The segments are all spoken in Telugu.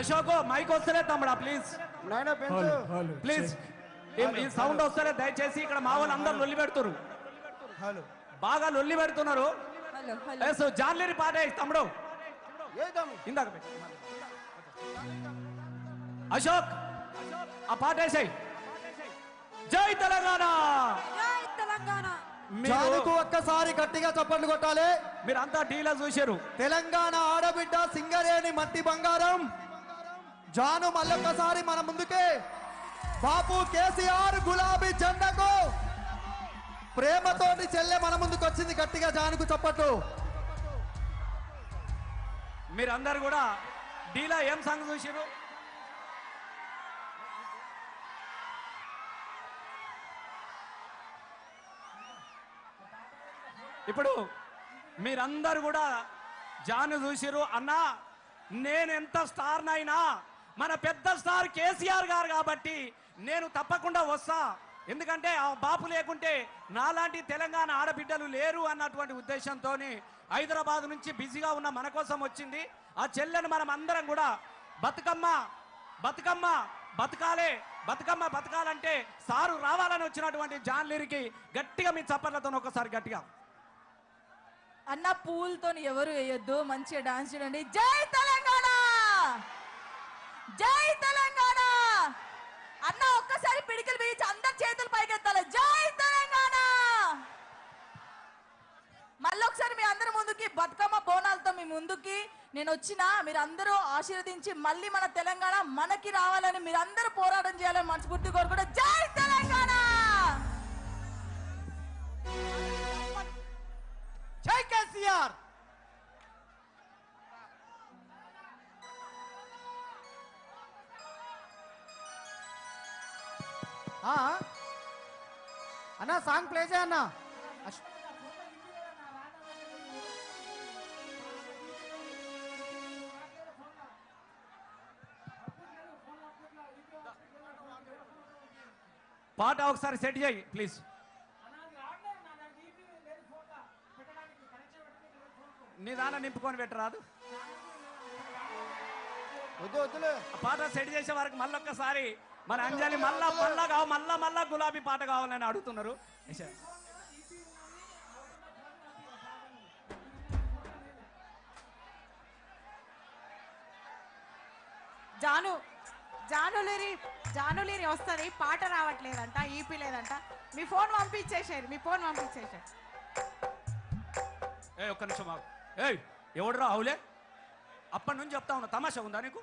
అశోక్ మైక్ వస్తలే తమ్ముడా ప్లీజ్ ప్లీజ్ ఈ సౌండ్ వస్తలే దయచేసి ఇక్కడ మా వాళ్ళు అందరు లొల్లి పెడుతున్నారు బాగా లొల్లి పెడుతున్నారు జాన్లేని పాట తమ్ముడు ఇందాక అశోక్ ఆ పాట వేసాయి జై తెలంగాణ జై తెలంగాణ జానుకు ఒక్కసారి గట్టిగా చప్పట్లు కొట్టాలి. మీరంతా టీలా చూశారు. తెలంగాణ ఆడబిడ్డ సింగరేణి మట్టి బంగారం జాను మళ్ళొక్కసారి మన ముందుకే బాపు కేసీఆర్ గులాబీ జెండాకు ప్రేమతోటి చెల్లె మన ముందుకు వచ్చింది. గట్టిగా జానుకు చప్పట్లు. మీరందరు కూడా డీలా ఏం సాంగ్ చూసారు? ఇప్పుడు మీరందరూ కూడా జాను చూసిరు. అన్నా నేను ఎంత స్టార్నైనా మన పెద్ద స్టార్ కేసీఆర్ గారు కాబట్టి నేను తప్పకుండా వస్తా, ఎందుకంటే ఆ బాపు లేకుంటే నాలాంటి తెలంగాణ ఆడబిడ్డలు లేరు అన్నటువంటి ఉద్దేశంతో హైదరాబాద్ నుంచి బిజీగా ఉన్న మన కోసం వచ్చింది. ఆ చెల్లెను మనం అందరం కూడా బతుకమ్మ బతుకమ్మ బతకాలే, బతుకమ్మ బతకాలంటే సారు రావాలని వచ్చినటువంటి జాన్లీరికి గట్టిగా మీ చప్పట్లతో ఒకసారి గట్టిగా అన్న పూలతో ఎవరు వేయొద్దు, మంచిగా డాన్స్ చేయండి. జై తెలంగాణ జై తెలంగాణ అన్న ఒక్కసారి పిడికిలు బిగించి అందరు చేతులు పైకెత్తాలి. జై తెలంగాణ. మళ్ళొకసారి మీ అందరి ముందుకి బతుకమ్మ బోనాలతో మీ ముందుకి నేను వచ్చిన మీరందరూ ఆశీర్వదించి మళ్ళీ మన తెలంగాణ మనకి రావాలని మీరందరూ పోరాటం చేయాలని మనస్ఫూర్తి కోరుకుంటూ జై తెలంగాణ. జై కేసీఆర్. అన్నా సాంగ్ ప్లే చేయ అన్నా. పాట ఒకసారి సెట్ చేయి ప్లీజ్. నీ దాన నింపుకొని పెట్టరాదు. పాట సెట్ చేసే వరకు మళ్ళొక్కసారి మన అంజలి మళ్ళా గులాబీ పాట కావాలని అడుగుతున్నారు. జానులేరి వస్తుంది, పాట రావట్లేదంట, ఈపీ లేదంట. మీ ఫోన్ పంపించేసారు. ఒక్క నిమిషం మాకు. ఎవడురా అవులే? అప్పటి నుంచి చెప్తా ఉన్నా, తమాషా ఉందా నీకు?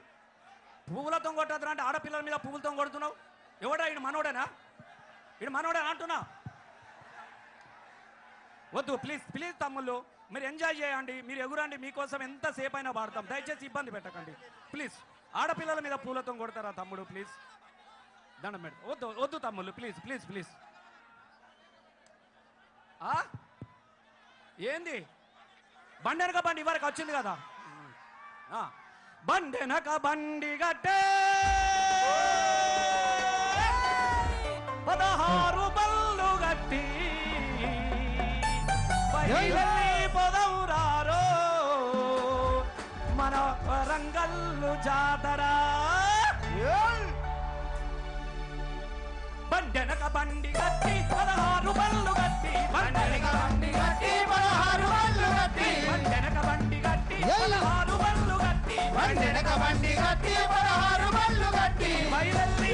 పువ్వులతో కొట్టద్దురా అంటే ఆడపిల్లల మీద పువ్వులతో కొడుతున్నావు. ఎవడా ఈయన మనోడేనా? అంటున్నా. వద్దు ప్లీజ్ ప్లీజ్ తమ్ముళ్ళు, మీరు ఎంజాయ్ చేయండి, మీరు ఎగురండి, మీకోసం ఎంతసేపు అయినా పాడతాం. దయచేసి ఇబ్బంది పెట్టకండి ప్లీజ్. ఆడపిల్లల మీద పూలతో కొడతారా తమ్ముడు? ప్లీజ్ దండం పెట్ట. వద్దు తమ్ముళ్ళు ప్లీజ్ ప్లీజ్ ప్లీజ్. ఏంది బండెనక బండి ఇవరకు వచ్చింది కదా. బండెనక బండి గట్టే 16 బళ్ళు గట్టి పొదవురారో మన వరంగల్లు జాతర. బండెనక బండి గట్టి 16 బళ్ళు గట్టి, బండెనక బండి గట్టి 16 బళ్ళు గట్టి, బండెనక బండి గట్టి 16 బళ్ళు గట్టి, బండెనక బండి గట్టి 16 బళ్ళు గట్టి బయలెల్లి